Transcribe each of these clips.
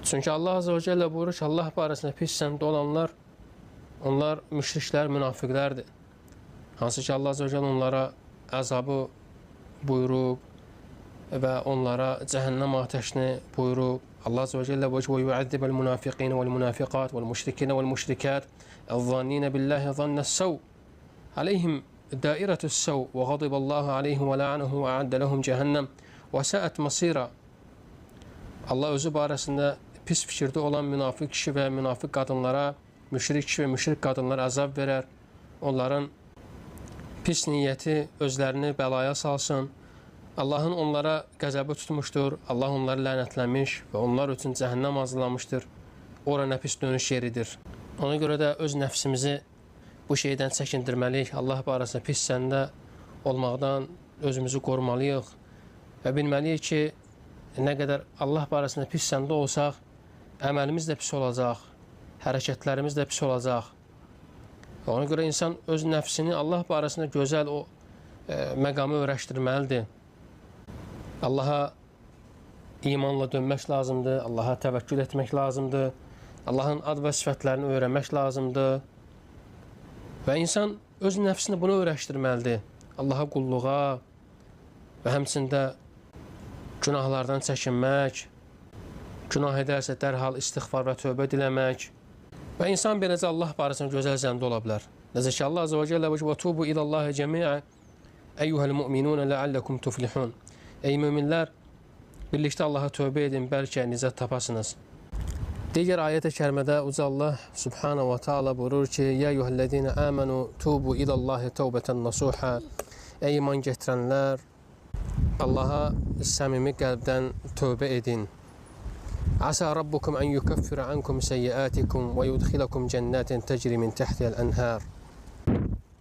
Çünki Allah Azze ve Celle buyurur ki, Allah barəsində pis səmdə olanlar, onlar müşriklər, münafiqlərdir. Hansı ki, Allah Azze ve Celle onlara əzabı buyurub və onlara cəhənnəm ateşini buyurub. Allah Azze ve Celle buyurur ki, وَيُعَذِّبَ الْمُنَافِقِينَ وَالْمُنَافِقَاتِ وَالْمُشْرِكِينَ وَالْمُشْرِكَاتِ الظَّانِّينَ بِاللَّهِ ظَنَّ السَّوْءِ عَلَيْهِمْ دَائِرَةُ السَّوْءِ وَغَضِبَ اللّٰهُ عَلَيْهِمْ وَلَعَنَهُمْ وَأَعَدَّ لَهُمْ جَهَنَّمَ وَسَاءَتْ مَصِيرًا. Allah özü barəsində pis fikirdə olan münafiq kişi və münafiq qadınlara, müşrik kişi və müşrik qadınlara əzab verər. Onların pis niyyəti özlərini bəlaya salsın. Allahın onlara qəzəbi tutmuşdur. Allah onları lənətləmiş və onlar üçün cəhənnəm hazırlamışdır. Ora nə pis dönüş yeridir. Ona görə də öz nəfsimizi bu şeydən çəkindirməliyik. Allah barəsində pis səndə olmaqdan özümüzü qorumalıyıq və bilməliyik ki, nə qədər Allah barəsində pis səndə olsaq, əməlimiz də pis olacaq, hərəkətlərimiz də pis olacaq. Ona görə insan öz nəfsini Allah barəsində gözəl o məqamı öyrəşdirməlidir. Allaha imanla dönmək lazımdır, Allaha təvəkkül etmək lazımdır, Allahın ad və sifətlərini öyrənmək lazımdır və insan öz nəfsini bunu öyrəşdirməlidir. Allaha qulluğa və həmçində günahlardan çəkinmək, günah edərsə dərhal istiğfar və tövbə diləmək və insan beləcə Allah barəsində gözəl zəmdə ola bilər. Necə ki, Allah Azze ve Celle buyurur: "Və-tubu ilallahi cəmi'ən eyyuhəl-mu'minun la'allakum tuflihun." Ey möminlər, birlikdə Allaha tövbə edin, bəlkə nicət tapasınız. Digər ayət-i kərimədə Uca Allah Subhanahu wa Ta'ala buyurur ki: "Ya eyyuhellezine amanu tubu ilallahi tawbatan nasuha." Ey iman gətirənlər, Allaha səmimi qəlbdən tövbə edin. Asa rabbukum an yukaffira ankum sayyi'atikum və yudkhilakum jannatin tecri min tahtiha al-anhar.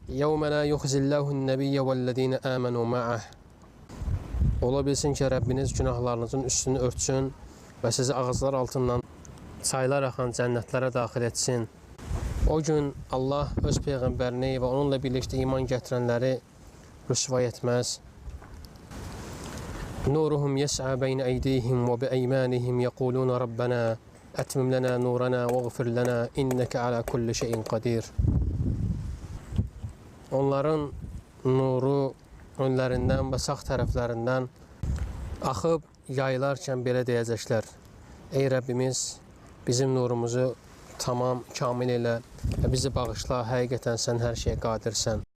Yawma la yukhzillahu an-nabiyya wal-ladina amanu ma'ah. Ola bilsin ki, Rəbbiniz günahlarınızın üstünü örtsün və sizi ağızlar altından çaylar axan cənnətlərə daxil etsin. O gün Allah öz Peyğəmbərini və onunla birlikdə iman gətirənləri rüsvay etməz. Nuruhum yes'a beyne eydihim ve bieymanihim yekulun Rabbena etmim lana nurana veğfir lana inneke ala kulli şeyin qadir. Onların nuru önlərindən və sağ tərəflərindən axıb yayılarkən belə deyəcəklər: Ey Rəbbimiz, bizim nurumuzu tamam, kamil elə və bizi bağışla, həqiqətən sən hər şeyə qadirsən.